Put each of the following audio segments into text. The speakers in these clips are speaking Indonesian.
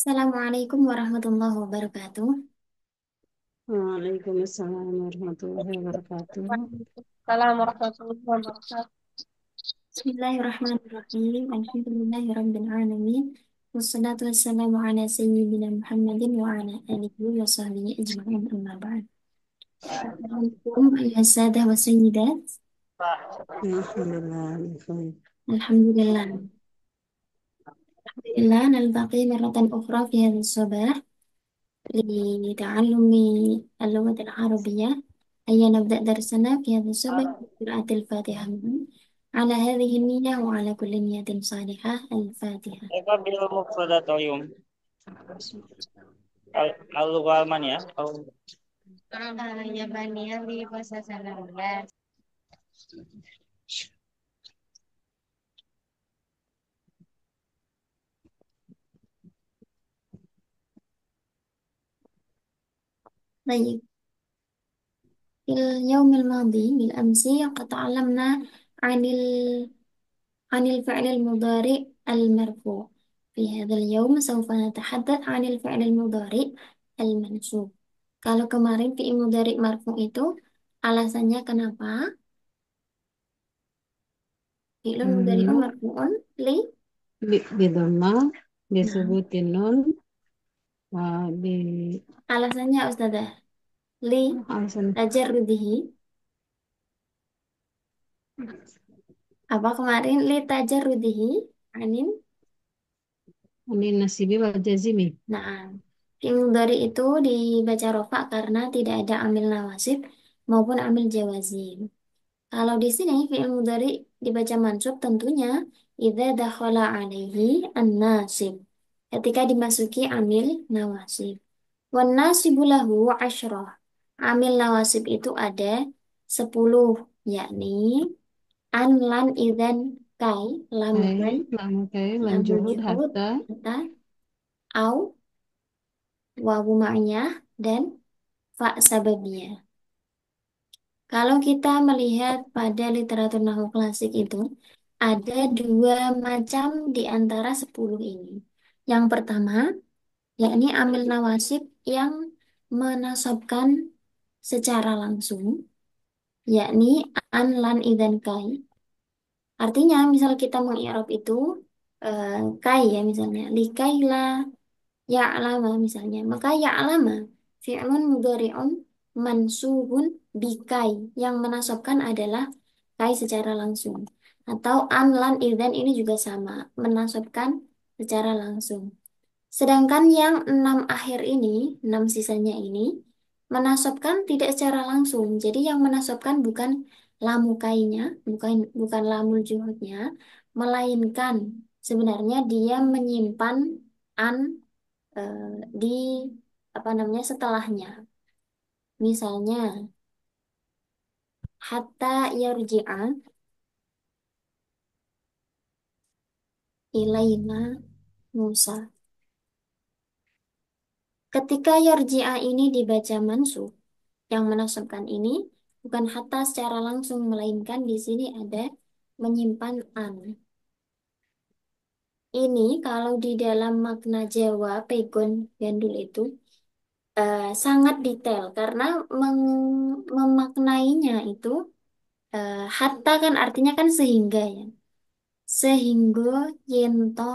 Assalamualaikum warahmatullahi wabarakatuh. Waalaikumsalam warahmatullahi wabarakatuh. Waalaikumsalam warahmatullahi wabarakatuh. Bismillahirrahmanirrahim. Alhamdulillahirabbil alamin. Wassalatu wassalamu ala sayyidina Muhammadin wa ala alihi wa sahbihi ajma'in amma ba'd. Assalamualaikum ayuhas sadah wa sayyidat. Alhamdulillah. Alhamdulillah. Alhamdulillah naltaqi marratan ukhra fi hadha sabah لتعلم اللغة العربية. هيا نبدأ درسنا في هذا الصباح بقراءة الفاتحة على هذه النية وعلى كل نية صالحة. الفاتحة. Eka bil mufradatorium. Al-lugha al-maniyah atau Yabaniyah di bahasa 19. طيب، في اليوم الماضي بالأمس قد تعلمنا عن عن الفعل المضارع المرفوع. في هذا اليوم سوف نتحدث عن الفعل المضارع المنصوب. Kalau kemarin fi'il mudhari' marfu itu alasannya kenapa? Fi'il mudhari'un Hmm, marfu'un li bidhamma nah, disebutin nun di alasannya Ustazah li alasan tajarrudihi. Apa kemarin li tajarrudihi anin. ini nasibi wal jazimi. Nah, fi'il mudhari' itu dibaca rofa karena tidak ada amil nawasib maupun amil jawazim. Kalau di sini fi'il mudhari dibaca mansub tentunya idza dakhala alaihi an-nasib. Ketika dimasuki amil nawasib. Wan nasibu lahu asyrah. Amil nawasib itu ada 10, yakni an, lan, idzan, kai, lam kai, Lamu kai lan lam juhud juhud, hatta hatta, au, wawu ma'iyah, dan fa sababiyah. Kalau kita melihat pada literatur nahwu klasik itu, ada dua macam di antara 10 ini. Yang pertama, yakni amil nawasib yang menasabkan secara langsung, yakni an, lan, idan, kai. Artinya, misal kita mengi'rab itu kai ya misalnya, likaila ya'lama misalnya, maka ya'lama fi'lun mudhari'un mansubun bikai, yang menasabkan adalah kai secara langsung. Atau an, lan, idan ini juga sama, menasabkan secara langsung. Sedangkan yang 6 akhir ini, 6 sisanya ini, menasabkan tidak secara langsung. Jadi yang menasabkan bukan lamukainya, bukan bukan lamul juhudnya, melainkan sebenarnya dia menyimpan an di apa namanya setelahnya. Misalnya hatta yarji'a ilaina Musa. Ketika yarji'a ini dibaca mansub, yang menasabkan ini bukan hatta secara langsung, melainkan di sini ada menyimpan an. Ini kalau di dalam makna Jawa, pegon, gandul itu sangat detail karena memaknainya itu hatta kan artinya kan sehingga ya. Sehingga yento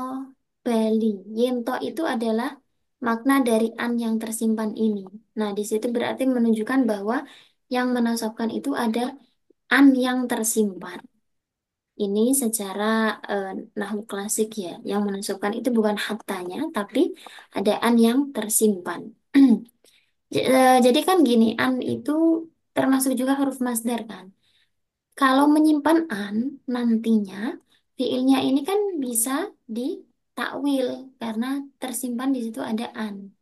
bali. Yento itu adalah makna dari an yang tersimpan ini. Nah, di situ berarti menunjukkan bahwa yang menasabkan itu ada an yang tersimpan. Ini secara nahwu klasik ya. Yang menasabkan itu bukan hattanya, tapi ada an yang tersimpan. Jadi kan gini, an itu termasuk juga huruf masdar kan. Kalau menyimpan an, nantinya fiilnya ini kan bisa ditakwil karena tersimpan di situ ada an.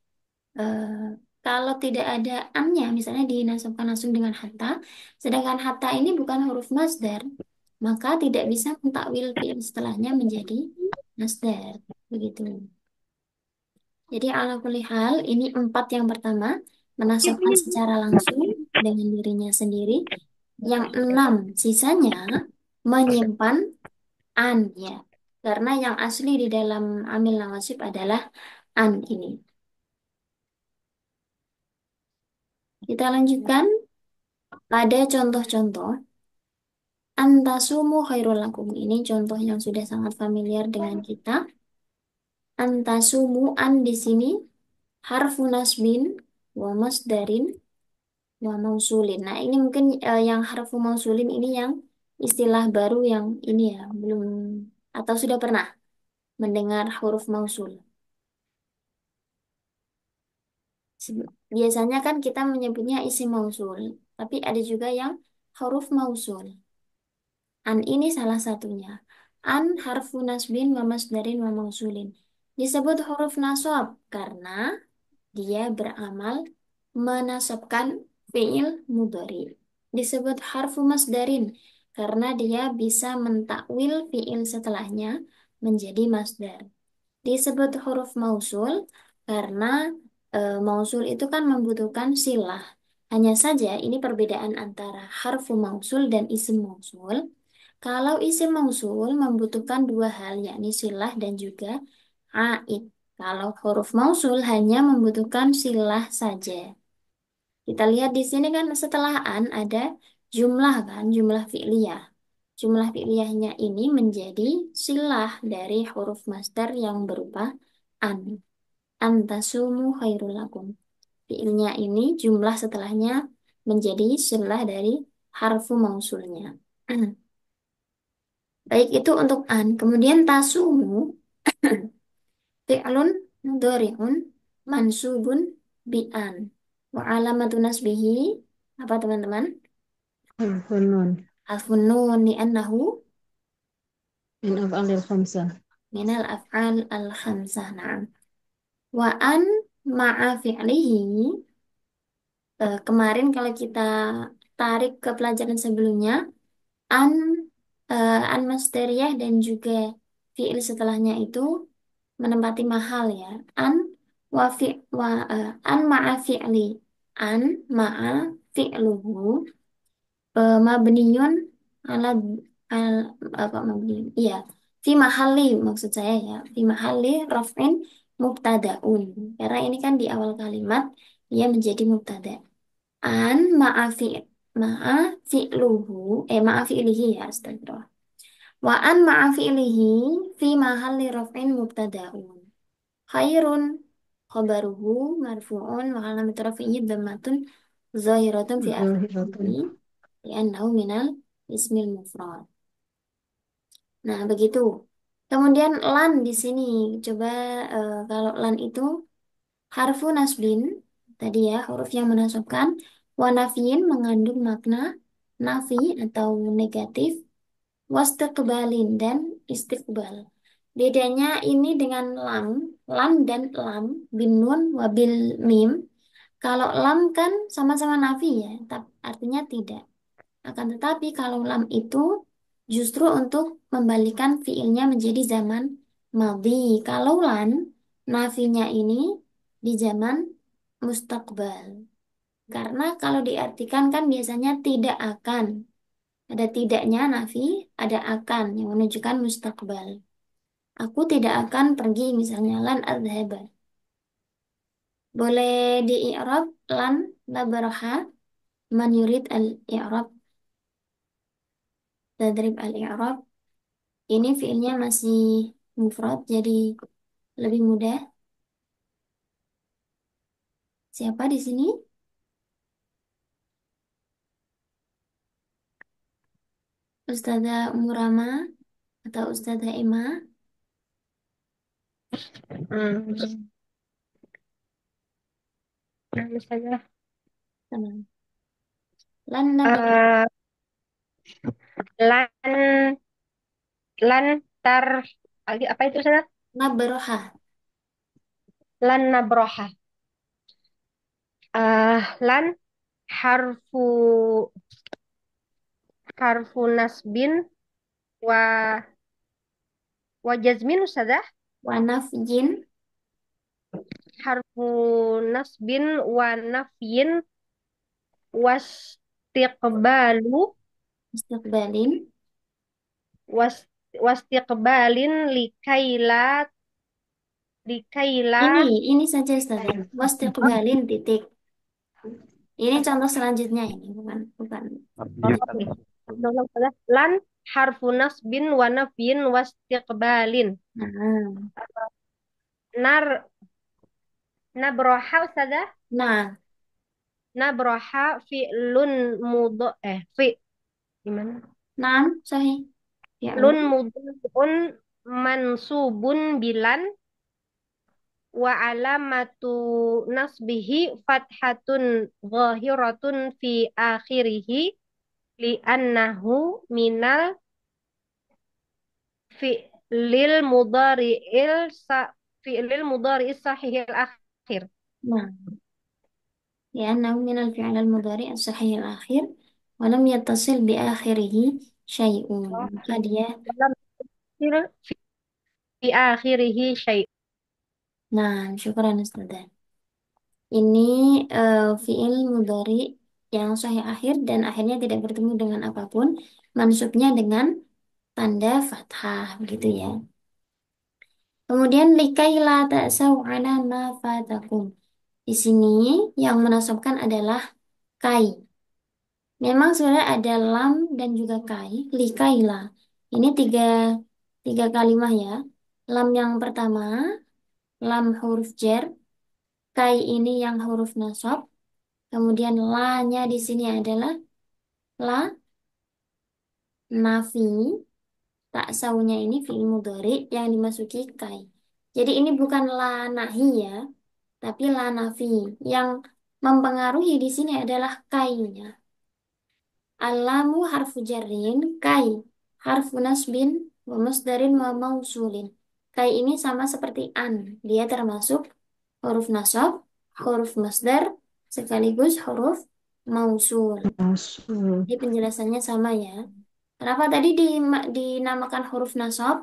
Eh, Kalau tidak ada an-nya, misalnya dinasabkan langsung dengan hatta, sedangkan hatta ini bukan huruf masdar, maka tidak bisa mentakwil fiil setelahnya menjadi masdar. Begitu. Jadi ala kulli hal, ini 4 yang pertama, menasabkan secara langsung dengan dirinya sendiri. Yang 6 sisanya menyimpan an ya. Karena yang asli di dalam amil nawasib adalah An ini. Kita lanjutkan pada contoh-contoh. Antasumu khairul lakum. Ini contoh yang sudah sangat familiar dengan kita. Antasumu an di sini harfu nasbin wa masdarin wa mausulin. Nah, ini mungkin yang harfu mausulin ini yang istilah baru yang ini ya, belum atau sudah pernah mendengar huruf mausul. Biasanya kan kita menyebutnya isim mausul, tapi ada juga yang huruf mausul. An ini salah satunya. An harfu nasbin wa masdarin wa mausulin. Disebut huruf nasab karena dia beramal menasabkan fiil mudhari. Disebut harfu masdarin karena dia bisa mentakwil fiil setelahnya menjadi masdar. Disebut huruf mausul karena mausul itu kan membutuhkan silah. Hanya saja ini perbedaan antara harfu mausul dan isim mausul. Kalau isim mausul membutuhkan dua hal, yakni silah dan juga aid. Kalau huruf mausul hanya membutuhkan silah saja. Kita lihat di sini kan setelah an ada jumlah kan, jumlah fi'liyah. Jumlah fi'liyahnya ini menjadi silah dari huruf masdar yang berupa an. Antasumu khairul lakum. Fi'ilnya ini jumlah setelahnya menjadi silah dari harfu mausulnya. Baik itu untuk an. Kemudian tasumu fi'lun mudhari'un mansubun bi an. Wa alamatu nasbihi apa teman-teman? Al-Funun. Harfun nun li'annahu Min af'alil khamsah. minal af'al al-khamsah. Na'am. Wa an ma'a fi'lihi kemarin kalau kita tarik ke pelajaran sebelumnya an an masdariyah dan juga fi'il setelahnya itu menempati mahal ya. An wa fi wa an ma'a fi'li. An ma'a fi'luhu mabniyun ala al apa mabniyun? Iya, fi mahalli maksud saya ya. Fi mahalli raf'in mubtadaun. Karena ini kan di awal kalimat dia menjadi mubtada. An ma'a ma'a fi'luhu ma'a fi'lihi ya astagfirullah. Wa an ma'a fi'lihi fi mahalli raf'in mubtadaun. Khairun khabaruhu marfu'un wa alamat rafi'i dhammatun zahiratun fi Zahiratun. akhirih li'annahu minal ismil mufrad. Nah, begitu. Kemudian lan di sini. Coba kalau lan itu harfu nasbin tadi ya, huruf yang menasabkan wa nafiin mengandung makna nafi atau negatif, wastiqbalin dan istiqbal. Bedanya ini dengan lam dan lam, bin nun wabil mim. Kalau lam kan sama-sama nafi ya, artinya tidak. Akan tetapi kalau lam itu justru untuk membalikan fiilnya menjadi zaman madhi. Kalau lan, nafinya ini di zaman mustaqbal. Karena kalau diartikan kan biasanya tidak akan. Ada tidaknya nafi, ada akan yang menunjukkan mustaqbal. Aku tidak akan pergi misalnya lan adhaba. Boleh di i'rab lan la baraha man yurid al-i'rab tadrib al-i'rab. Ini fiilnya masih mufrad jadi lebih mudah. Siapa di sini? Ustazah Umurama atau Ustazah Emma? Hmm. Nah, misalnya Tenang. Lan nabra eh, lan lan tar apa itu sana? nabroha. Lan nabroha. Lan harfu harfu nasbin wa wa jazmin ustazah. Wa nafjin Harfu nasbin wa nafyin wastiqbalu istiqbalin was wastiqbalin likaila Likaila. Ini saja Ustazah. Wastiqbalin titik. Ini contoh selanjutnya ini, bukan bukan. Oh, oke. Ulang-ulang saja. Lan harfu nasbin wa nafyin wastiqbalin. Nah, Nar nabroha saja. nah, Nabroha fi'lun mudho fi gimana? nah, sahih. Ya, Lun mudho'un mansubun bilan wa alamatu nasbihi fathatun zahiratun fi akhirih li'annahu minal fi'lil mudhari'il sa fi'lil mudhari'is sahihil akhir. nah. لأنه من الفعل المضارع الصحيح الأخير ولم يتصل بآخره شيء Oh, maka dia dalam fi akhirih syai'. nah syukuran Ustazah ini fiil mudhari yang sahih akhir dan akhirnya tidak bertemu dengan apapun mansubnya dengan tanda fathah begitu ya kemudian likai la ta'sau ala ma fatakum di sini yang menasabkan adalah kai. Memang sebenarnya ada lam dan juga kai, likaila. Ini tiga kalimah ya. Lam yang pertama, lam huruf jar, kai ini yang huruf nasab. Kemudian la-nya di sini adalah la nafi, tak saunya ini fi'il mudhari yang dimasuki kai. Jadi ini bukan la nahi ya, tapi la nafi. Yang mempengaruhi di sini adalah kai-nya. Alamu harfu jarrin kai harfu nasbin wa masdarin wa mausulin. Kai ini sama seperti an. Dia termasuk huruf nasab, huruf masdar, sekaligus huruf mausul. Rasul. Jadi penjelasannya sama ya. Kenapa tadi dinamakan huruf nasab?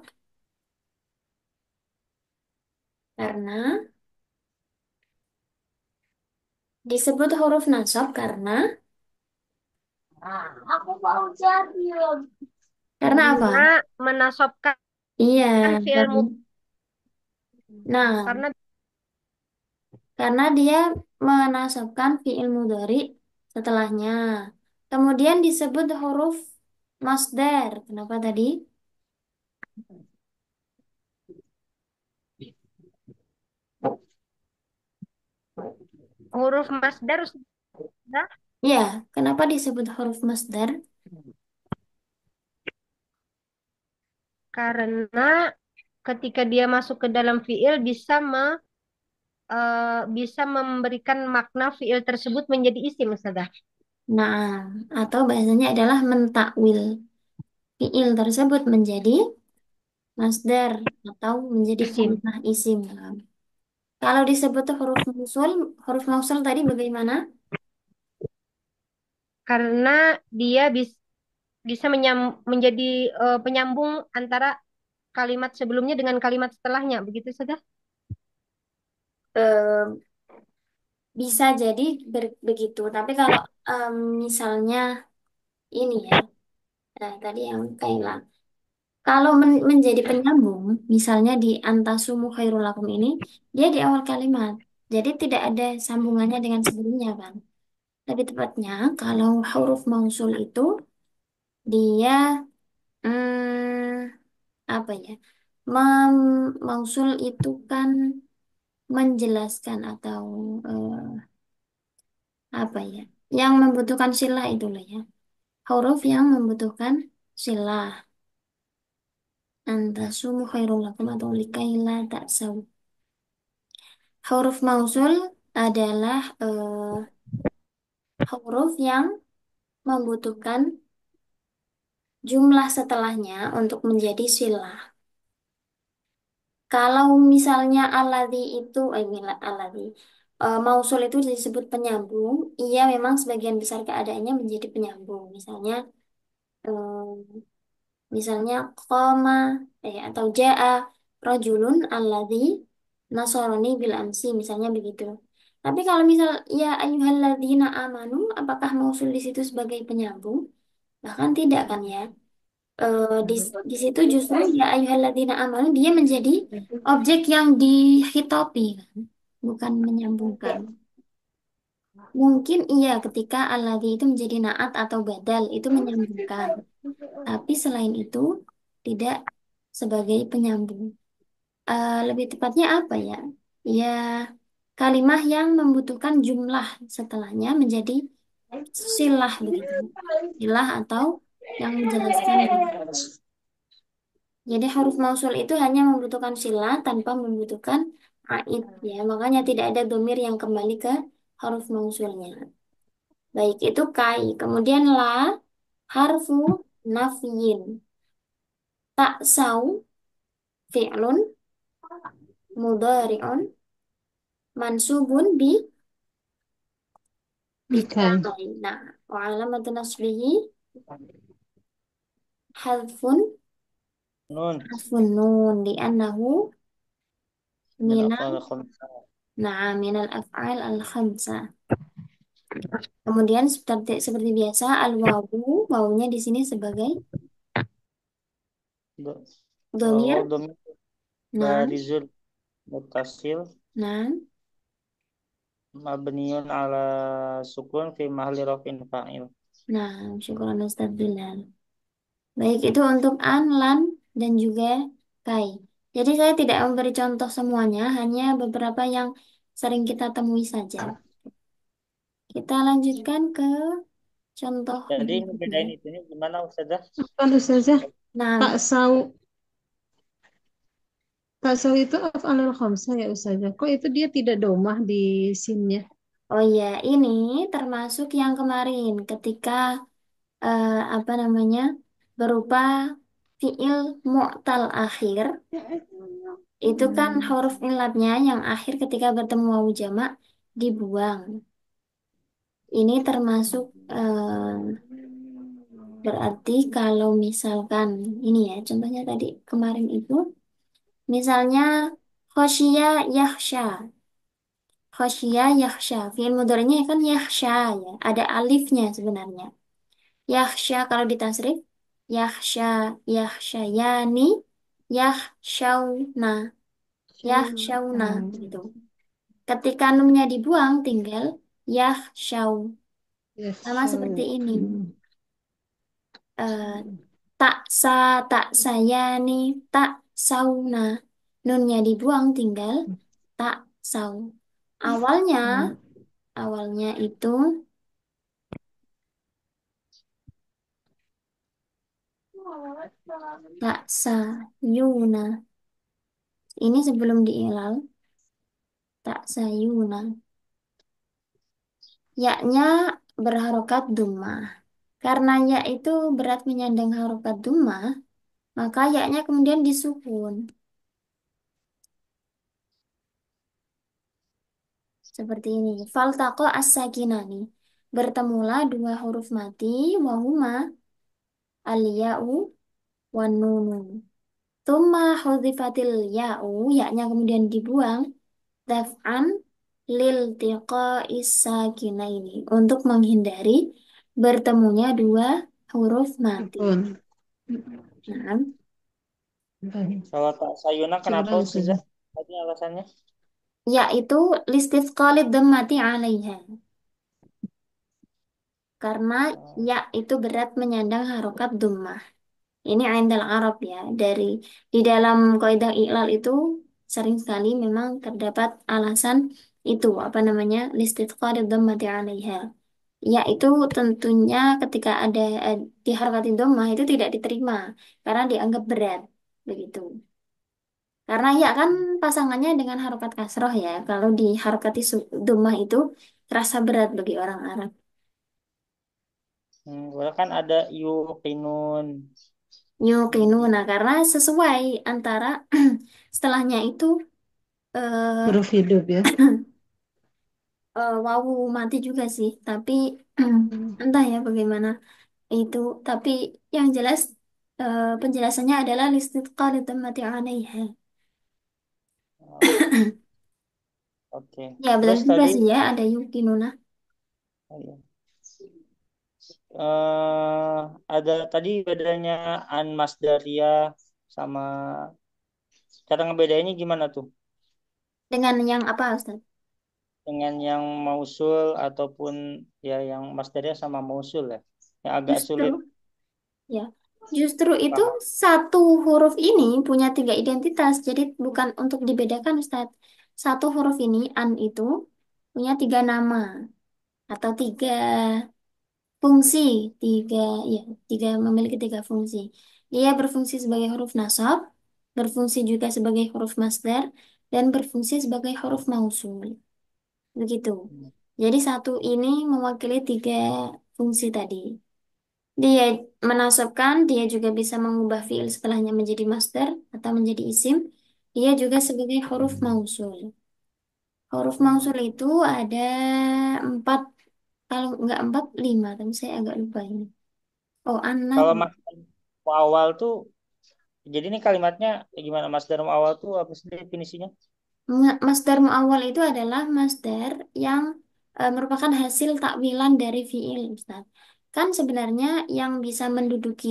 Karena disebut huruf nasab karena apa? Karena menasobkan Iya, fi'il karena, nah, karena karena dia menasabkan fiil mudhari setelahnya. Kemudian disebut huruf masdar. Kenapa tadi? huruf masdar sudah Ya, kenapa disebut huruf masdar? karena ketika dia masuk ke dalam fiil bisa memberikan makna fiil tersebut menjadi isim Ustazah. Nah, atau bahasanya adalah mentakwil fiil tersebut menjadi masdar atau menjadi Isim. kalimah isim. Nah, kalau disebut huruf mausul tadi bagaimana? Karena dia bisa menjadi penyambung antara kalimat sebelumnya dengan kalimat setelahnya, begitu saja. Eh, bisa jadi begitu. Tapi kalau misalnya ini ya. Nah, tadi yang Kaila. Kalau menjadi penyambung, misalnya di antasumu khairul lakum ini, dia di awal kalimat. Jadi tidak ada sambungannya dengan sebelumnya kan. Lebih tepatnya, kalau huruf mausul itu, dia apa ya? Mausul itu kan menjelaskan atau apa ya? Yang membutuhkan silah itu loh ya. Huruf yang membutuhkan silah. Antasumu khairul lakum atau likaila ta'saw. Huruf mausul adalah huruf yang membutuhkan jumlah setelahnya untuk menjadi silah. Kalau misalnya alladzi itu, alladzi, mausul itu disebut penyambung, iya memang sebagian besar keadaannya menjadi penyambung. Misalnya koma atau jaa rojulun alladzi nasoroni bil amsi misalnya begitu. Tapi kalau misal ya ayyuhalladzina amanu apakah mausul di situ sebagai penyambung? Bahkan tidak kan ya. Di situ justru ya ayyuhalladzina amanu dia menjadi objek yang dihitopi kan, bukan menyambungkan. Mungkin iya ketika alladzi itu menjadi naat atau badal itu menyambungkan. Tapi selain itu tidak sebagai penyambung. Lebih tepatnya apa ya? Ya kalimah yang membutuhkan jumlah setelahnya menjadi silah begitu. Silah atau yang menjelaskan gitu. Jadi huruf mausul itu hanya membutuhkan silah tanpa membutuhkan aid ya. Makanya tidak ada domir yang kembali ke huruf mausulnya. Baik itu kai. Kemudian la harfu nafyin. Tak sau fi'lun mudhari'un mansubun Ikai. bitai. Nah, wa alamatu nasbihi hadfun Nun. hasfun nun li'annahu Min minal afal khamsa. minal af'al al khamsah. Kemudian seperti biasa al wawu wawunya di sini sebagai Do- domir. domir Nah, barizul mutasil nah, mabniun ala sukun fi mahli rafin fa'il. nah, syukuran Ustaz Bilal. Baik itu untuk an, lan, dan juga kai. Jadi saya tidak memberi contoh semuanya, hanya beberapa yang sering kita temui saja. Kita lanjutkan ke contoh Jadi berikutnya. ngebedain itunya gimana Ustazah? Apa Ustazah? Nah, Tak sau. Tak sau itu af'alul khamsah ya Ustazah. Kok itu dia tidak domah di sinnya? oh ya, ini termasuk yang kemarin ketika apa namanya berupa fiil mu'tal akhir. Itu kan huruf ilatnya yang akhir ketika bertemu wawu jamak dibuang. Ini termasuk berarti kalau misalkan ini ya, contohnya tadi kemarin itu, misalnya khosya yahsya, khosya yahsya, fiil mudhari'nya kan yahsya ya, ada alifnya sebenarnya. Yahsya kalau ditasrif, yahsya, yahsyayani, yahsyauna, yahsyauna gitu. Ketika nunnya dibuang, tinggal yahsyau. Ya, Sama seperti sau. ini. Eh, tak sa, tak saya nih, tak sauna. Nunnya dibuang, tinggal tak sau. Awalnya, awalnya itu tak sayuna. Ini sebelum diilal, tak sayuna. Ya-nya berharokat dhammah. Karena ya itu berat menyandang harokat dhammah, maka ya-nya kemudian disukun. Seperti ini. Faltaqo as-sakinani. Bertemulah dua huruf mati, wahuma al-ya'u wan nunu. Tsumma hudzifatil ya'u, ya-nya kemudian dibuang, daf'an lil tiqa'is sakinaini. Untuk menghindari bertemunya dua huruf mati. Betul. Nah, Baik. Kalau tak sayuna kenapa Syukran Ustazah? Ustazah. Tadi alasannya? yaitu listifqalid dhammati 'alaiha. Karena Oh, ya itu berat menyandang harokat dhammah. Ini indal Arab ya. Di dalam kaidah i'lal itu sering sekali memang terdapat alasan itu apa namanya? Listithqal dhammati 'alaiha. Ya itu tentunya ketika ada diharokati dhammah itu tidak diterima karena dianggap berat begitu. Karena ya kan pasangannya dengan harokat kasroh ya. Kalau diharokati dhammah itu terasa berat bagi orang Arab. Soalnya kan ada yuqinun. Yuqinuna karena sesuai antara setelahnya itu eh, Huruf hidup ya. wawu mati juga sih, tapi entah ya bagaimana itu. Tapi yang jelas penjelasannya adalah listiqal mati 'alaiha. Oh, oke. Ya benar Terus juga tadi sih ya ada yuqinuna. oh, iya. eh ada tadi bedanya an masdaria sama cara ngebedainnya gimana tuh? Dengan yang apa, Ustaz? Dengan yang mausul ataupun ya yang masdaria sama mausul ya. Yang agak sulit Justru, ya, justru itu paham. satu huruf ini punya tiga identitas. Jadi bukan untuk dibedakan, Ustaz. Satu huruf ini, an itu, punya tiga nama atau tiga fungsi. Tiga, ya, tiga memiliki tiga fungsi. Dia berfungsi sebagai huruf nasab, berfungsi juga sebagai huruf masdar, dan berfungsi sebagai huruf mausul. Begitu. Jadi satu ini mewakili tiga fungsi tadi. Dia menasabkan, dia juga bisa mengubah fiil setelahnya menjadi masdar atau menjadi isim. Dia juga sebagai huruf mausul. Huruf mausul Hmm. itu ada empat, kalau nggak empat, lima, tapi saya agak lupa ini. Oh, enam. Kalau masdar awal tuh jadi ini kalimatnya gimana masdar awal tuh apa sih definisinya? Masdar muawwal itu adalah masdar yang merupakan hasil takwilan dari fiil, Ustaz. Kan sebenarnya yang bisa menduduki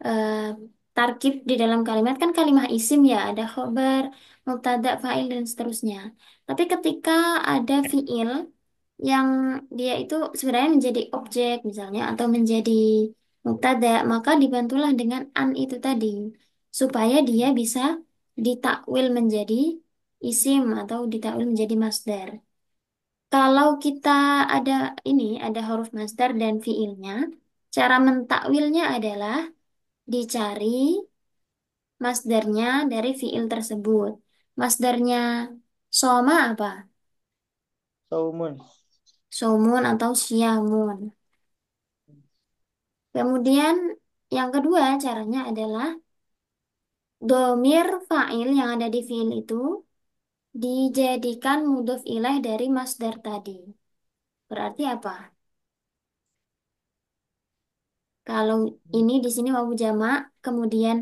eh, tarkib di dalam kalimat kan kalimat isim ya, ada khobar, mubtada, fa'il dan seterusnya. Tapi ketika ada fiil yang dia itu sebenarnya menjadi objek misalnya atau menjadi mubtada, maka dibantulah dengan an itu tadi supaya dia bisa ditakwil menjadi isim atau ditakwil menjadi masdar. Kalau kita ada ini, ada huruf masdar dan fiilnya, cara mentakwilnya adalah dicari masdarnya dari fiil tersebut. Masdarnya soma apa? Saumun. Somun atau siamun. Kemudian yang kedua caranya adalah domir fa'il yang ada di fiil itu dijadikan mudhof ilaih dari masdar tadi. Berarti apa? Kalau ini di sini wawu jamak, kemudian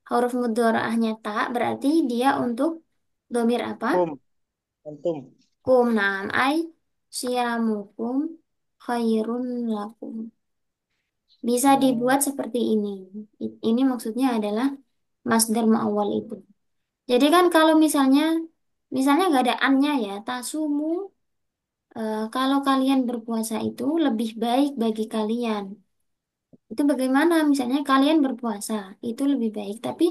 huruf mudhora'ahnya ta, berarti dia untuk domir apa? Kum, antum. Kum, naam, ay siyamukum khairun lakum. Bisa Hmm, dibuat seperti ini. Ini maksudnya adalah masdar muawwal itu. Jadi kan kalau misalnya nggak ada annya ya, tasumu, kalau kalian berpuasa itu lebih baik bagi kalian. Itu bagaimana? Misalnya kalian berpuasa, itu lebih baik. Tapi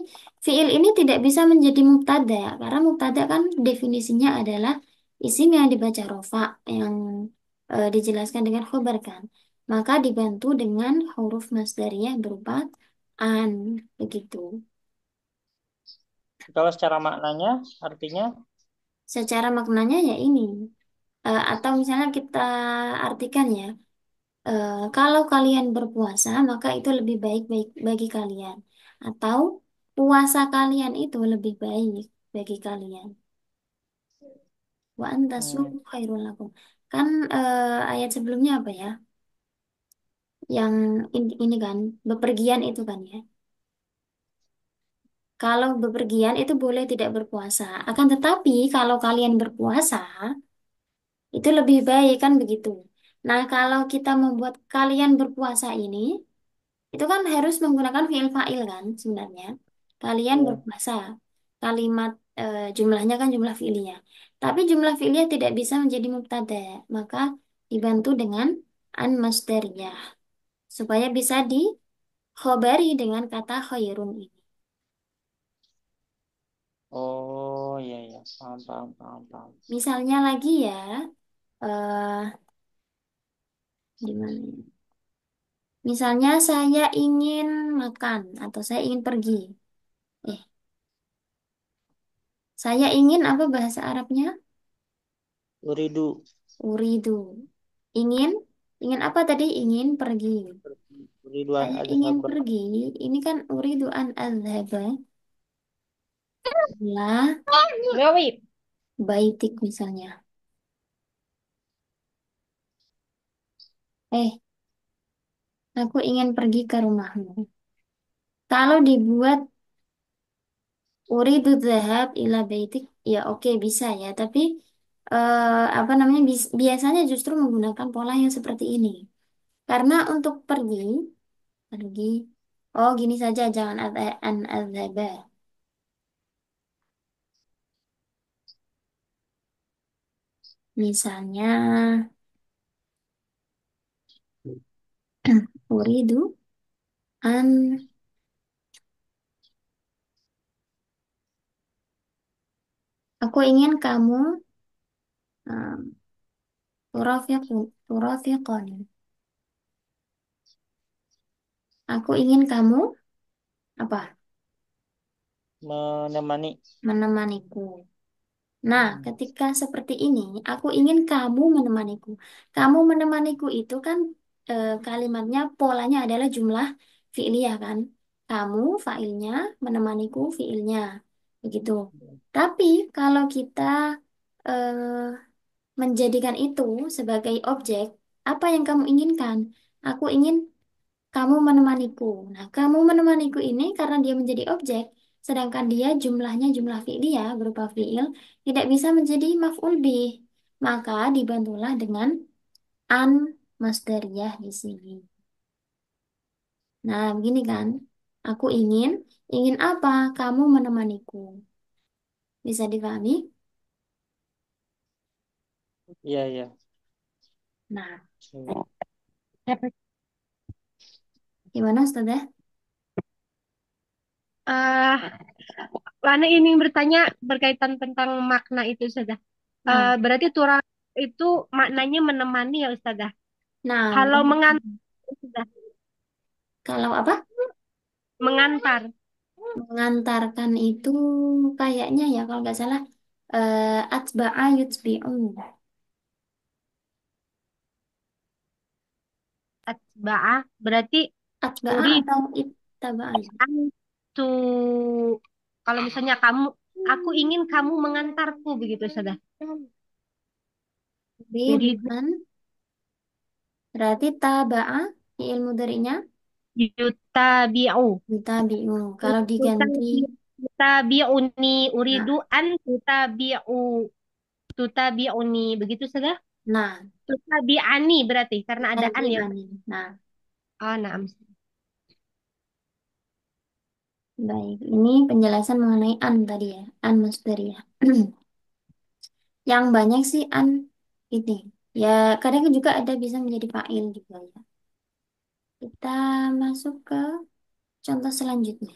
fiil ini tidak bisa menjadi mubtada, karena mubtada kan definisinya adalah isim yang dibaca rofa, yang dijelaskan dengan khobar kan. Maka dibantu dengan huruf masdariyah berupa an, begitu. kalau secara maknanya artinya Secara maknanya ya ini. Atau misalnya kita artikan ya, kalau kalian berpuasa, maka itu lebih baik baik bagi kalian. Atau puasa kalian itu lebih baik bagi kalian. Wa hmm, antasumu khairul lakum. Kan ayat sebelumnya apa ya? Yang ini kan, bepergian itu kan ya. Kalau bepergian itu boleh tidak berpuasa. Akan tetapi kalau kalian berpuasa, itu lebih baik kan begitu. Nah, kalau kita membuat kalian berpuasa ini, itu kan harus menggunakan fiil fa'il kan sebenarnya. Kalian ya. berpuasa. Kalimat jumlahnya kan jumlah fi'liyah. Tapi jumlah fi'liyah tidak bisa menjadi mubtada. Maka dibantu dengan an masdariyah supaya bisa dikhobari dengan kata khairun ini. Oh iya ya, paham paham paham paham. Misalnya lagi ya, eh di mana ya? Misalnya saya ingin makan atau saya ingin pergi. Eh, saya ingin apa bahasa Arabnya? Uridu. Uridu. Ingin, ingin apa tadi? Ingin pergi. Uriduan Saya ingin adhaba. pergi. Ini kan uridu an adhaba lah Rawi. baitik misalnya. Eh, aku ingin pergi ke rumahmu. Kalau dibuat uridu dhahab ila baitik, ya oke bisa ya. Tapi apa namanya biasanya justru menggunakan pola yang seperti ini. Karena untuk pergi, pergi. Oh, gini saja, jangan ada an adzaba. Misalnya, uridu an aku ingin kamu turafiqoni. Aku ingin kamu apa? Menemani. Menemaniku. Nah, ketika seperti ini, aku ingin kamu menemaniku. Kamu menemaniku itu kan kalimatnya polanya adalah jumlah fi'liyah kan? Kamu fa'ilnya, menemaniku fi'ilnya. Begitu. Tapi kalau kita eh, menjadikan itu sebagai objek, apa yang kamu inginkan? Aku ingin kamu menemaniku. Nah, kamu menemaniku ini karena dia menjadi objek, sedangkan dia jumlahnya jumlah fi'liyah berupa fi'il, tidak bisa menjadi maf'ul bih. Maka dibantulah dengan an masdariyah di sini. Nah, begini kan. Aku ingin apa? Kamu menemaniku. Bisa dipahami? Iya, iya. Nah, Hmm. gimana Ustazah? Eh, Lana ini bertanya berkaitan tentang makna itu sudah. Nah, Berarti turah itu maknanya menemani ya Ustazah. nah, Kalau mengantar sudah kalau apa? mengantar Mengantarkan itu kayaknya ya kalau nggak salah atba'a yutbi'un. atba'ah berarti Atba'a uri atau ittaba'a. tu kalau misalnya kamu aku ingin kamu mengantarku begitu sudah. Uridu Jadi an berarti taba'a fi'il mudhari'nya yutabi'u yutabi'u. Kalau diganti tutabi'uni uridu nah, an tutabi'uni begitu sudah. nah Tutabi'ani berarti karena ada an ya. tabi'ani. Nah, Oh, nah. baik. Ini penjelasan mengenai an tadi ya, an masdariyah. Yang banyak sih an ini. Ya, kadang juga ada bisa menjadi fa'il juga ya. Kita masuk ke contoh selanjutnya.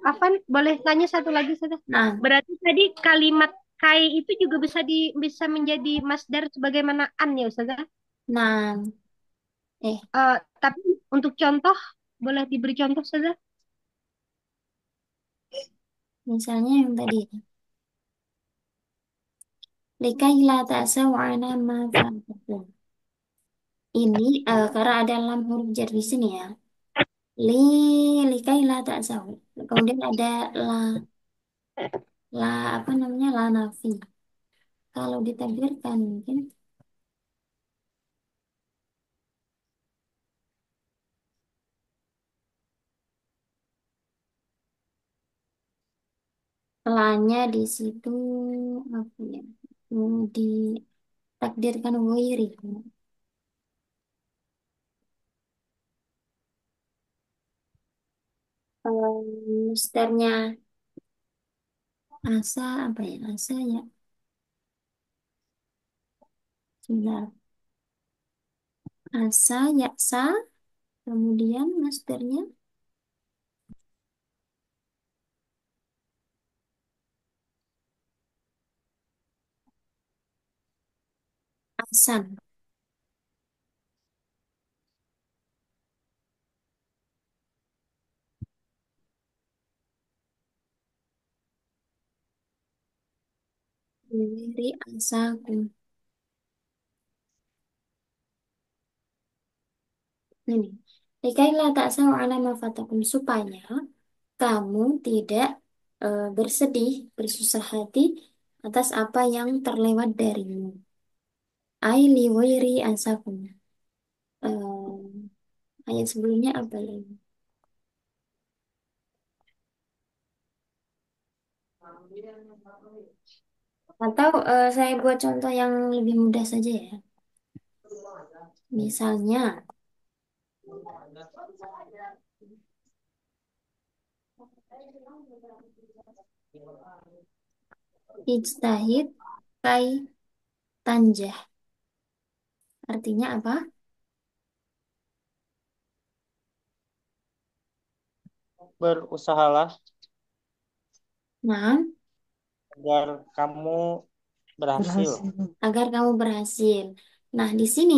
Afan, boleh tanya satu lagi saja. Nah, Berarti tadi kalimat kai itu juga bisa menjadi masdar sebagaimana an ya Ustazah. nah, eh, Tapi untuk contoh boleh diberi contoh saja. misalnya yang tadi ya. Likai la ta'saw ala ma fa'akum. Ini karena ada lam huruf jar di sini ya. Li likai la ta'saw. Kemudian ada la la apa namanya la nafi. Kalau ditakdirkan mungkin la-nya di situ apa ya? Ditakdirkan wairi. Misternya asa apa ya? Asa ya. Sebentar. Asa ya sa. Kemudian masternya asan. Wairi asakum. Ini. Likailah tak sama ala ma fatakum supaya kamu tidak bersedih, bersusah hati atas apa yang terlewat darimu. Aili wairi asakum. Ayat sebelumnya apa lagi? Atau saya buat contoh yang lebih mudah saja ya. Misalnya, ijtahid kai tanjah. Artinya apa? Berusahalah Nah, agar kamu berhasil. Berhasil. agar kamu berhasil. Nah, di sini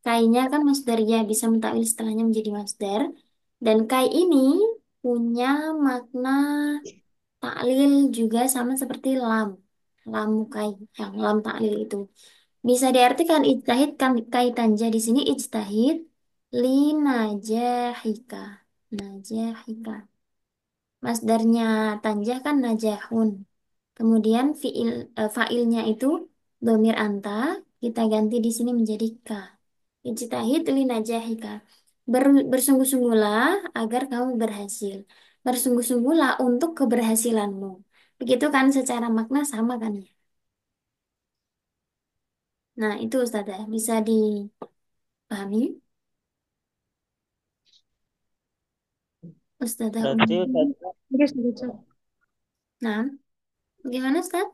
kainya kan masdarnya bisa mentakwil setelahnya menjadi masdar. Dan kai ini punya makna taklil juga sama seperti lam. Lam kai, yang lam taklil itu. Bisa diartikan ijtahid kan kaitannya di sini ijtahid li najahika. Najahika. Masdarnya tanjah kan najahun. Kemudian fa'ilnya itu domir anta kita ganti di sini menjadi ka. Ijtahid li najahika. Bersungguh-sungguhlah agar kamu berhasil. Bersungguh-sungguhlah untuk keberhasilanmu. Begitu kan secara makna sama kan ya? Nah, itu Ustazah bisa dipahami? Ustazah Berarti Umi. Ustazah, Yes, betul. Nah, bagaimana Ustaz?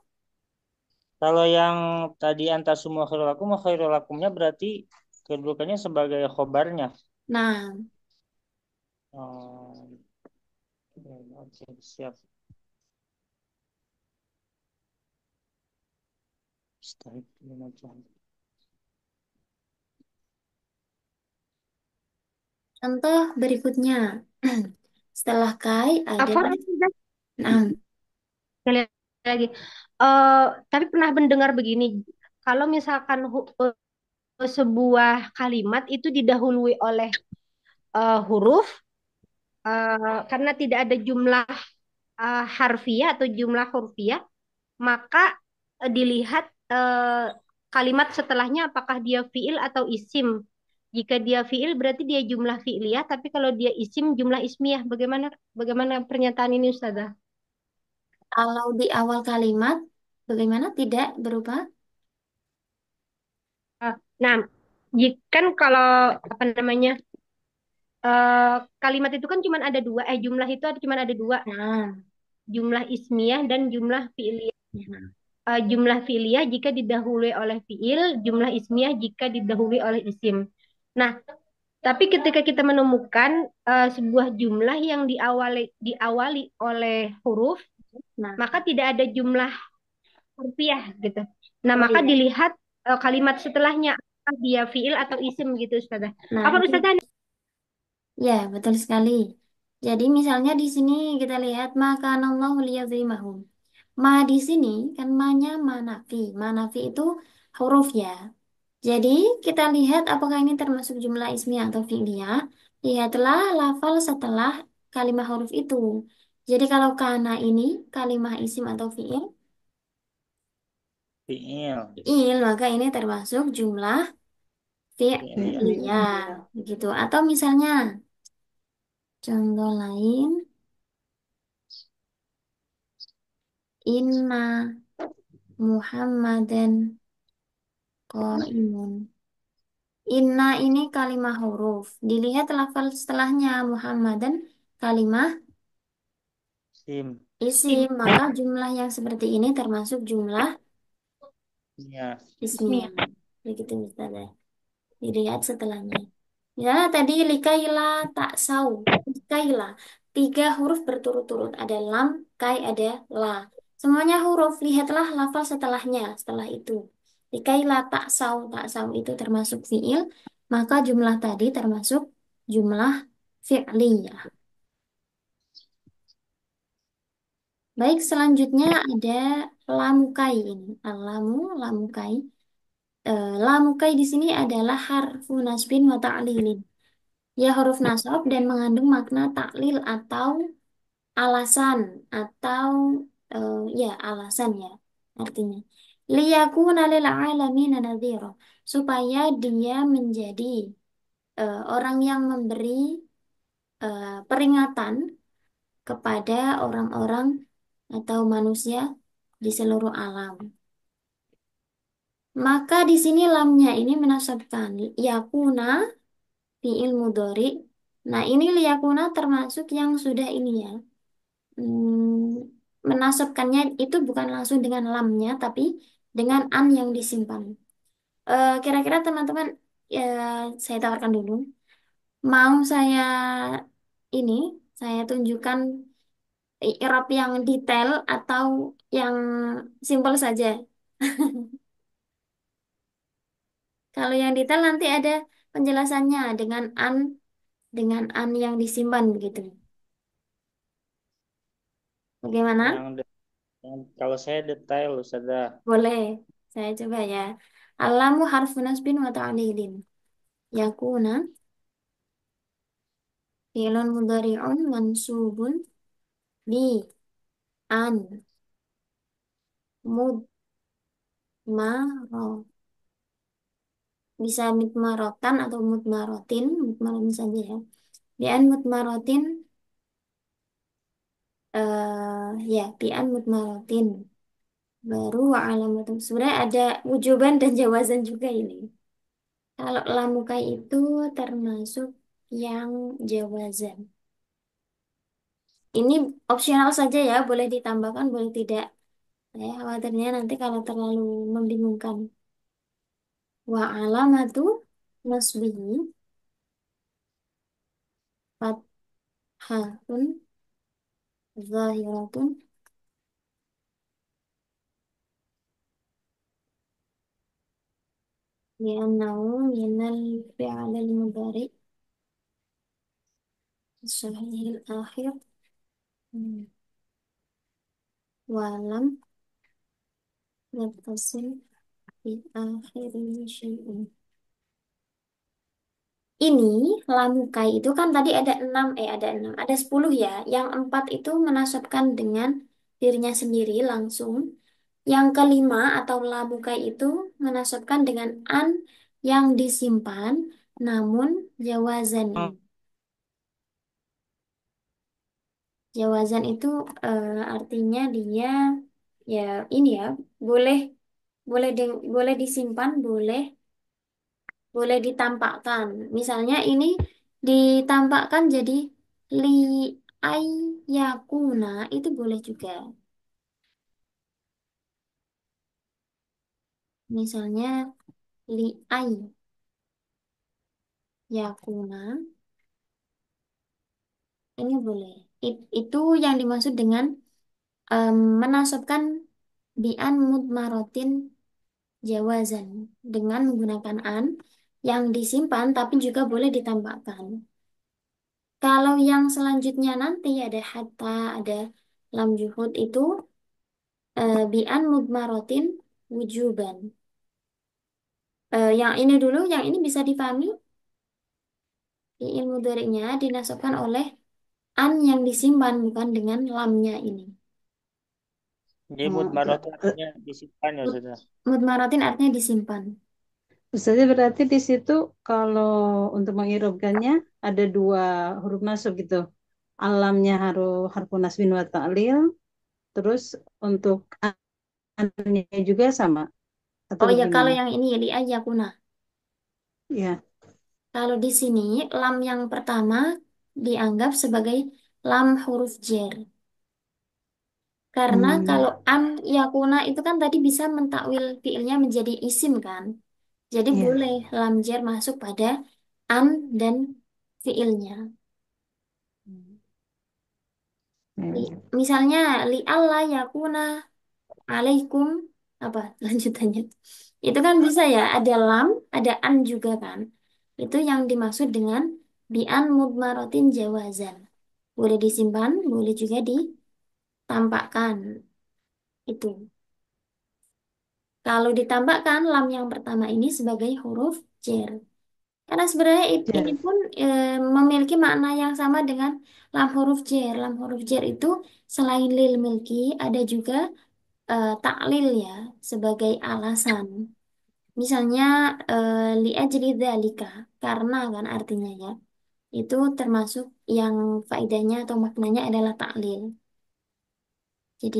kalau yang tadi antasumwa khairul lakum, khairul lakumnya berarti kedudukannya sebagai khobarnya. Nah, Oh, oke, siap. Istahid lima jam. contoh berikutnya. Setelah kai ada Afwan, nah, sekali lagi. Eh, tapi pernah mendengar begini, kalau misalkan sebuah kalimat itu didahului oleh huruf, karena tidak ada jumlah harfiah atau jumlah hurfiah, maka dilihat kalimat setelahnya apakah dia fiil atau isim. Jika dia fiil berarti dia jumlah fi'liyah, tapi kalau dia isim jumlah ismiyah. Bagaimana bagaimana pernyataan ini Ustazah? kalau di awal kalimat bagaimana tidak berubah? Eh, Nah, kan kalau apa namanya kalimat itu kan cuma ada dua, jumlah itu cuma ada dua, Nah, jumlah ismiyah dan jumlah fi'liyah. ya. Jumlah fi'liyah jika didahului oleh fi'il, jumlah ismiyah jika didahului oleh isim. Nah, tapi ketika kita menemukan sebuah jumlah yang diawali oleh huruf, Nah, maka tidak ada jumlah harfiah gitu. Nah, oh maka iya. dilihat kalimat setelahnya apakah dia fi'il atau isim gitu Ustazah. Nah, Apa itu Ustazah? ya betul sekali. Jadi misalnya di sini kita lihat maka Allahu liyadzimahum. Ma di sini kan ma-nya manafi. Manafi itu huruf ya. Jadi kita lihat apakah ini termasuk jumlah ismiyah atau fi'liyah. Lihatlah lafal setelah kalimat huruf itu. Jadi kalau kana ini kalimat isim atau fi'il, Fiil. maka ini termasuk jumlah Fiil. fi'liyah begitu. Atau misalnya contoh lain, inna Muhammadan qaimun. Inna ini kalimah huruf. Dilihat lafal setelahnya Muhammadan kalimah Sim. isim, maka jumlah yang seperti ini termasuk jumlah Ya. ismiyah. Begitu Ustazah. Dilihat setelahnya. Misalnya tadi likaila tak sau. Likaila. Tiga huruf berturut-turut. Ada lam, kai, ada la. Semuanya huruf. Lihatlah lafal setelahnya. Setelah itu. Likaila tak sau. Tak sau itu termasuk fiil. Maka jumlah tadi termasuk jumlah fi'liyah. Baik, selanjutnya ada lamukai ini. Lamukai. Lamukai di sini adalah harfu nasbin wa ta'lilin. Ya huruf nasab dan mengandung makna taklil atau alasan atau ya alasan ya artinya. Liyakuna lil alamin nadhira supaya dia menjadi orang yang memberi peringatan kepada orang-orang atau manusia di seluruh alam. Maka di sini lamnya ini menasabkan yakuna fiil mudhari. Nah, ini liyakuna termasuk yang sudah ini ya. Menasabkannya itu bukan langsung dengan lamnya, tapi dengan an yang disimpan. Kira-kira teman-teman, ya, saya tawarkan dulu. Mau ini, saya tunjukkan i'rab yang detail atau yang simpel saja. Kalau yang detail nanti ada penjelasannya dengan an yang disimpan begitu. Bagaimana? Yang, kalau saya detail sudah. Boleh. Saya coba ya. Alamu harfu nasbin wa ta'lilin. Yakuna fi'lun mudhari'un mansubun bi an mudmaro. Bisa mudmarotan atau mudmarotin. Mudmarotin saja ya. Bi an mudmarotin. Ya, bi an mudmarotin. Baru wa alamatun. Sebenarnya ada wujuban dan jawazan juga ini. Kalau lamukai itu termasuk yang jawazan. Ini opsional saja ya, boleh ditambahkan, boleh tidak. Saya khawatirnya nanti kalau terlalu membingungkan. Wa alamatu nasbihi fathatun zahiratun li'annahu minal fi'alil mudhari sahihil akhir hmm, walam yattasil bi akhiri syai'un. Ini lamukai itu kan tadi ada 10 ya. Yang 4 itu menasabkan dengan dirinya sendiri langsung. Yang kelima atau lamukai itu menasabkan dengan an yang disimpan namun jawazan ini. Jawazan itu artinya dia ya ini ya boleh boleh boleh disimpan, boleh ditampakkan. Misalnya ini ditampakkan jadi li ay yakuna itu boleh juga. Misalnya li ay yakuna ini boleh. Itu yang dimaksud dengan menasabkan bi'an mudmarotin jawazan dengan menggunakan an yang disimpan tapi juga boleh ditampakkan. Kalau yang selanjutnya nanti ada hatta, ada lam juhud itu bi'an mudmarotin wujuban. Yang ini dulu, yang ini bisa dipahami. Fi'il mudhari'nya dinasabkan oleh an yang disimpan bukan dengan lamnya ini. Jadi Oh, mudmarot artinya disimpan ya Mud- sudah. Mudmaratin artinya disimpan. Ustazah berarti di situ kalau untuk mengirobkannya ada dua huruf nasab gitu. Alamnya harus harfun nasbin wa ta'lil. Terus untuk annya juga sama atau Oh ya, kalau bagaimana? yang ini li aja kuna. Ya. Kalau di sini lam yang pertama dianggap sebagai lam huruf jar. Karena Hmm, kalau an yakuna itu kan tadi bisa mentakwil fiilnya menjadi isim kan. Jadi ya. boleh lam jar masuk pada an dan fiilnya. Misalnya li alla yakuna alaikum apa lanjutannya. Itu kan bisa ya, ada lam, ada an juga kan. Itu yang dimaksud dengan bi an mudmaratin jawazan. Boleh disimpan, boleh juga ditampakkan. Itu. Kalau ditambahkan lam yang pertama ini sebagai huruf jar. Karena sebenarnya ini Ya. pun memiliki makna yang sama dengan lam huruf jar. Lam huruf jar itu selain lil milki ada juga taklil ya sebagai alasan. Misalnya li ajli dzalika karena kan artinya ya. Itu termasuk yang faedahnya atau maknanya adalah taklil. Jadi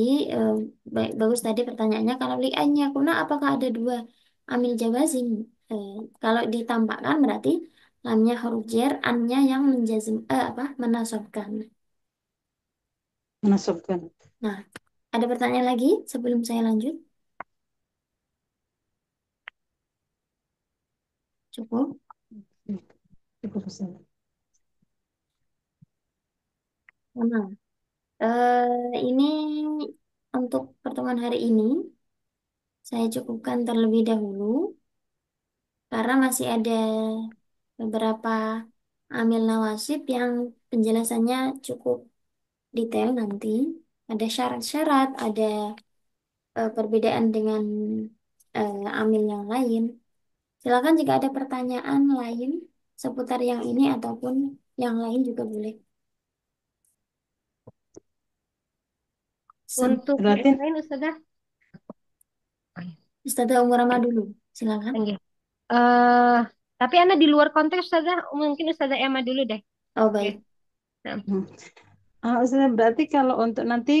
bagus tadi pertanyaannya kalau li'annya kuna apakah ada dua? amil jawazim. Eh, Kalau ditampakkan berarti lamnya huruf jar, annya yang menjazim, apa, menasobkan. Menasabkan. Nah, ada pertanyaan lagi sebelum saya lanjut? Cukup? Cukup Ustaz. Nah, ini untuk pertemuan hari ini saya cukupkan terlebih dahulu karena masih ada beberapa amil nawasib yang penjelasannya cukup detail nanti. Ada syarat-syarat, ada perbedaan dengan amil yang lain. Silakan jika ada pertanyaan lain seputar yang ini ataupun yang lain juga boleh. Untuk Berarti yang lain Ustazah. Oh, iya. Ustazah Umur Rama dulu. Silakan. Oke. Eh, tapi Ana di luar konteks Ustazah, mungkin Ustazah Emma dulu deh. Oh, Oke. baik. Nah, Ustazah, berarti kalau untuk nanti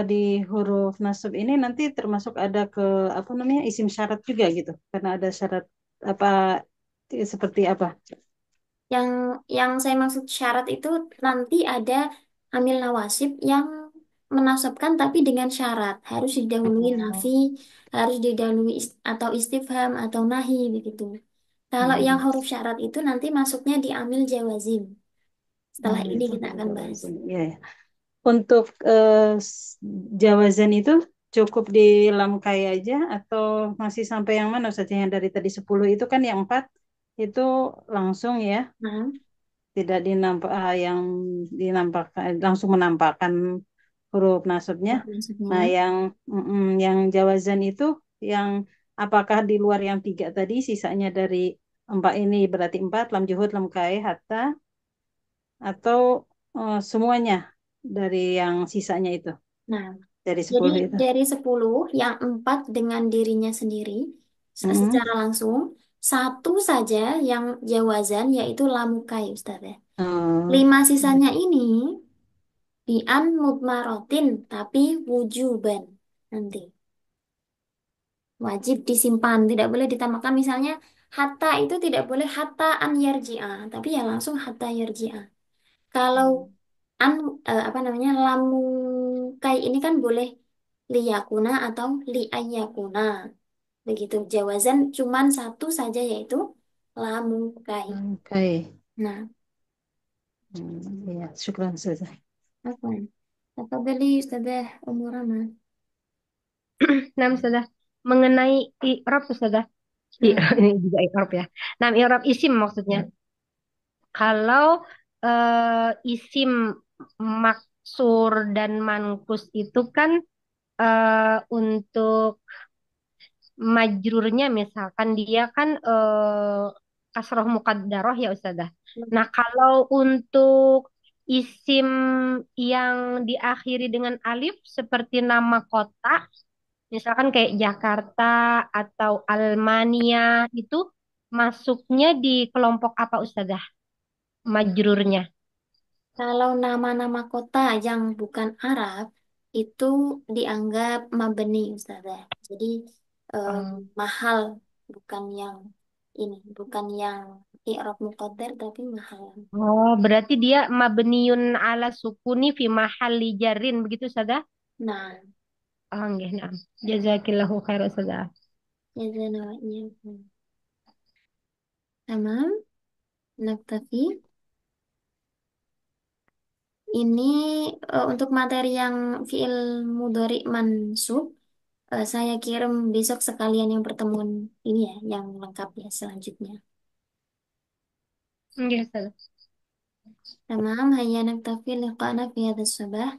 di huruf nasab ini nanti termasuk ada ke apa namanya isim syarat juga gitu. Karena ada syarat apa seperti apa? Yang yang saya maksud syarat itu nanti ada amil nawasib yang menasabkan tapi dengan syarat harus didahului nafi, Oh. harus didahului atau istifham atau nahi begitu. Kalau yang Hmm. huruf syarat itu nanti masuknya di amil jawazim. Setelah ini Itu kita akan bahas. ya, ya. Untuk Jawazan itu cukup di Lamkai aja atau masih sampai yang mana saja yang dari tadi 10 itu kan yang 4 itu langsung ya Nah, tidak dinampak yang dinampakkan langsung menampakkan huruf nasabnya. huruf nasabnya. Nah, yang Jawazan itu yang apakah di luar yang 3 tadi sisanya dari 4 ini berarti 4 lam juhud lam kai hatta atau semuanya dari yang sisanya itu Nah, dari jadi 10 itu. dari 10 yang 4 dengan dirinya sendiri Mm-mm. secara langsung, satu saja yang jawazan yaitu lamukai Ustaz ya. Oh, 5 sisanya ini bi'an mudmarotin tapi wujuban nanti. Wajib disimpan, tidak boleh ditambahkan misalnya hatta itu tidak boleh hatta an yarji'ah, tapi ya langsung hatta yarji'ah. Kalau an apa namanya lamu kai ini kan boleh liyakuna atau liayakuna. Begitu. Jawazan cuman satu saja yaitu lamu kai. oke. Nah, Ya, syukran saja. apa? Apa beli Ustazah Umurama? nah Ustazah, mengenai i'rab Ustazah. Nah, Ini juga i'rab ya. Nah, i'rab isim maksudnya. Kalau isim maksur dan mankus itu kan untuk majrurnya misalkan dia kan kasroh mukaddaroh ya Ustazah. Nah, kalau untuk isim yang diakhiri dengan alif seperti nama kota, misalkan kayak Jakarta atau Almania itu masuknya di kelompok apa Ustazah? Majrurnya. kalau nama-nama kota yang bukan Arab itu dianggap mabni Ustazah. Jadi eh, Oh, mahal bukan yang ini, bukan yang i'rab muqaddar tapi mahal. Oh, berarti dia mabniun ala sukuni fi mahalli jarrin begitu Ustazah? Nah, Oh, nggih, nah. Jazakillahu khairan Ustazah. ya zanawanya. Tamam, naktafi. Ini untuk materi yang fiil mudhari mansub, saya kirim besok sekalian yang pertemuan ini ya, yang lengkap ya selanjutnya. Nggih, Ustazah. Tamam, hayya naktafi liqa'na fi hadha sabah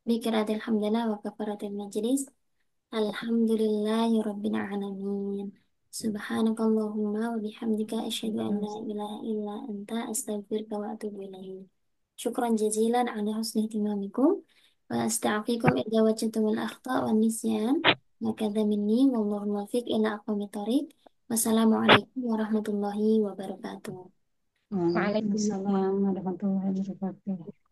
bikiratil hamdalah wa kafaratil majlis. Alhamdulillahi rabbil alamin. Subhanakallahumma wa bihamdika asyhadu an la ilaha illa anta astaghfiruka wa atubu ilaik. Syukran jazilan ala husni ihtimamikum wa astagfirukum idza wajadtum al akhta wa nisyan wa kadza minni wallahu muwaffiq ila aqwamit thoriq. Wassalamualaikum warahmatullahi wabarakatuh. Waalaikumsalam. Waalaikumsalam warahmatullahi wabarakatuh.